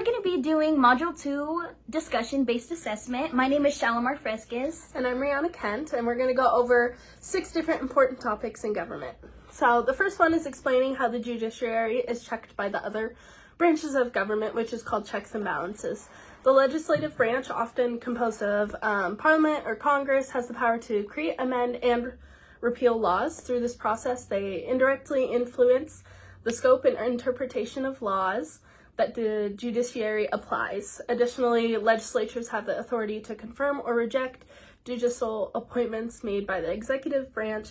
we're going to be doing Module 2 discussion-based assessment. My name is Shalimar Fresquez. And I'm Rihanna Kent, and we're going to go over 6 different important topics in government. So the first one is explaining how the judiciary is checked by the other branches of government, which is called checks and balances. The legislative branch, often composed of Parliament or Congress, has the power to create, amend, and repeal laws. Through this process, they indirectly influence the scope and interpretation of laws that the judiciary applies. Additionally, legislatures have the authority to confirm or reject judicial appointments made by the executive branch,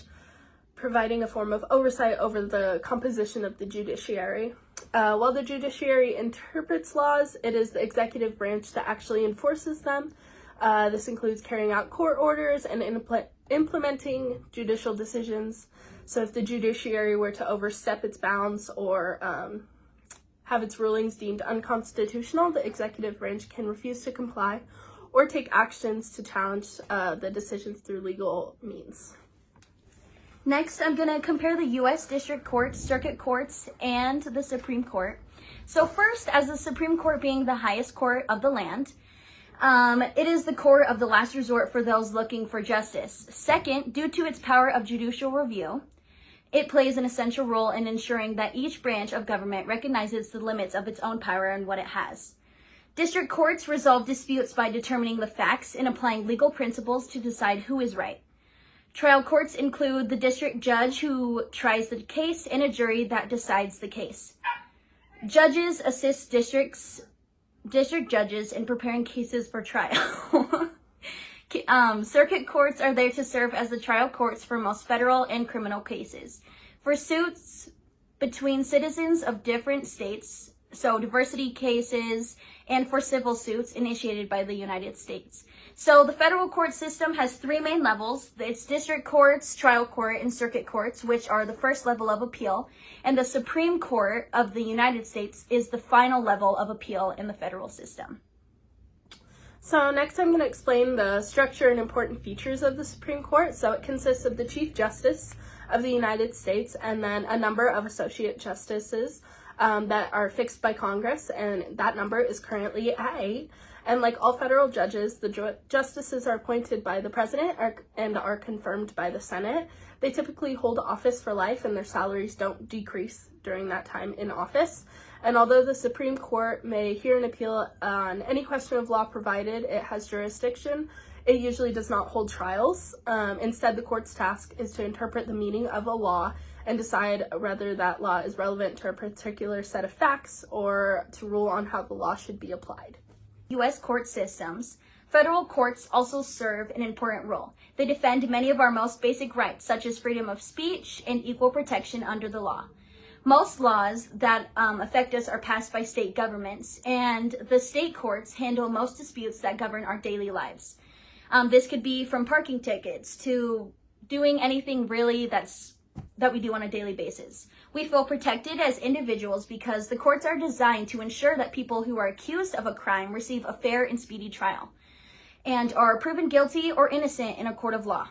providing a form of oversight over the composition of the judiciary. While the judiciary interprets laws, it is the executive branch that actually enforces them. This includes carrying out court orders and implementing judicial decisions. So if the judiciary were to overstep its bounds or have its rulings deemed unconstitutional, the executive branch can refuse to comply or take actions to challenge the decisions through legal means. Next, I'm going to compare the U.S. District Courts, Circuit Courts, and the Supreme Court. So first, as the Supreme Court being the highest court of the land, it is the court of the last resort for those looking for justice. Second, due to its power of judicial review, it plays an essential role in ensuring that each branch of government recognizes the limits of its own power and what it has. District courts resolve disputes by determining the facts and applying legal principles to decide who is right. Trial courts include the district judge who tries the case and a jury that decides the case. Judges assist district judges in preparing cases for trial. Circuit courts are there to serve as the trial courts for most federal and criminal cases. For suits between citizens of different states, so diversity cases, and for civil suits initiated by the United States. So the federal court system has 3 main levels. It's district courts, trial court, and circuit courts, which are the first level of appeal. And the Supreme Court of the United States is the final level of appeal in the federal system. So next I'm going to explain the structure and important features of the Supreme Court. So it consists of the Chief Justice of the United States and then a number of associate justices that are fixed by Congress, and that number is currently at 8. And like all federal judges, the justices are appointed by the president and are confirmed by the Senate. They typically hold office for life, and their salaries don't decrease during that time in office. And although the Supreme Court may hear an appeal on any question of law provided it has jurisdiction, it usually does not hold trials. Instead, the court's task is to interpret the meaning of a law and decide whether that law is relevant to a particular set of facts or to rule on how the law should be applied. U.S. court systems. Federal courts also serve an important role. They defend many of our most basic rights, such as freedom of speech and equal protection under the law. Most laws that affect us are passed by state governments, and the state courts handle most disputes that govern our daily lives. This could be from parking tickets to doing anything really that we do on a daily basis. We feel protected as individuals because the courts are designed to ensure that people who are accused of a crime receive a fair and speedy trial and are proven guilty or innocent in a court of law.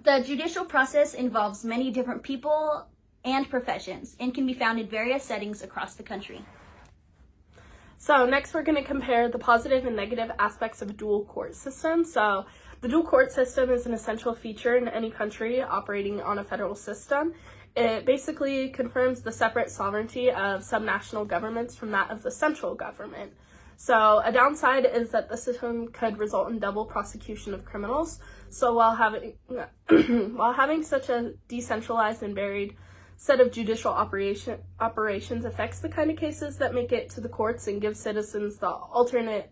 The judicial process involves many different people and professions and can be found in various settings across the country. So next we're going to compare the positive and negative aspects of a dual court system. So the dual court system is an essential feature in any country operating on a federal system. It basically confirms the separate sovereignty of subnational governments from that of the central government. So a downside is that the system could result in double prosecution of criminals. So while having such a decentralized and varied set of judicial operations affects the kind of cases that make it to the courts and gives citizens the alternate